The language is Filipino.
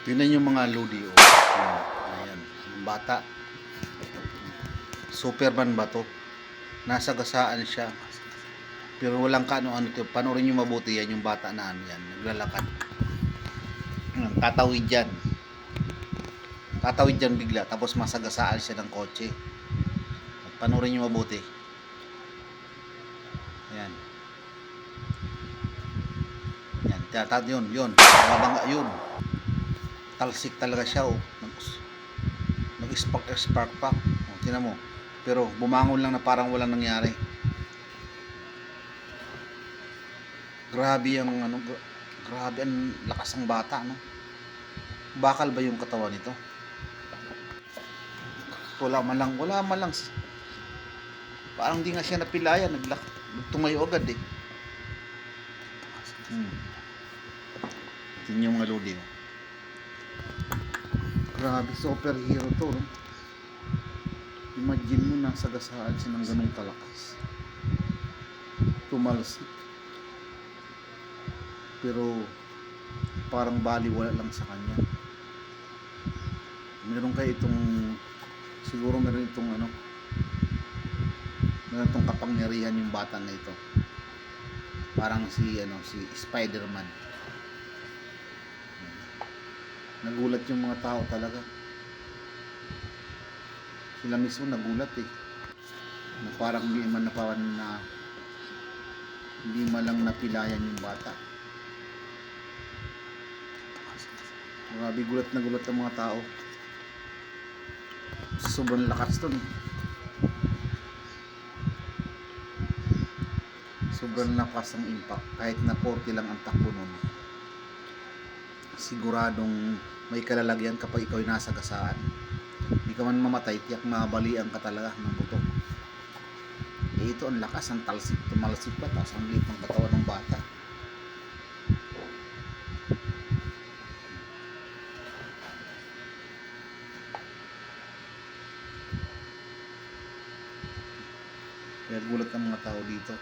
Tingnan yung mga lodi. Oh. Ayan. Yung bata. Superman ba to? Nasa gasaan siya. Pero walang kaano-ano to. Panoorin nyo mabuti yan. Yung bata na ano yan. Naglalakad. Tatawid yan. Tatawid yan bigla. Tapos masagasaan siya ng kotse. Panoorin nyo mabuti. Ayan. Yan. Yun. Mabanga yun. Talsik talaga siya. Oh. Nag-spark pa. Oh, tingnan mo. Pero bumangon lang na parang walang nangyari. Grabe ang ano, grabe ang lakas ng bata, no? Bakal ba yung katawan nito? Wala man lang. Parang di nga siya napilayan, nagtumayo agad eh. Tingnan yung mga lodi. Grabe, superhero to, no? Imagine mo, nasa gasaan siya ng ganung kalakas. Tumalsik. Pero parang baliwala lang sa kanya. Meron itong kapangyarihan yung bata na ito. Parang si Spider-Man. Nagulat yung mga tao talaga. Sila mismo nagulat eh. Na parang hindi man lang napilayan yung bata. Grabe, gulat na gulat ang mga tao. Sobrang lakas to. Sobrang lakas ang impact. Kahit na 40 lang ang takbo nun, siguradong may kalalagyan kapag ikaw ay nasa gasaan. Hindi ka man mamatay, tiyak mabalian ka talaga ng buto. Eh ito ang lakas, ang talsik, tumalsik pa, tapos ang liit ng katawan ng bata. Kaya gulat ang mga tao dito.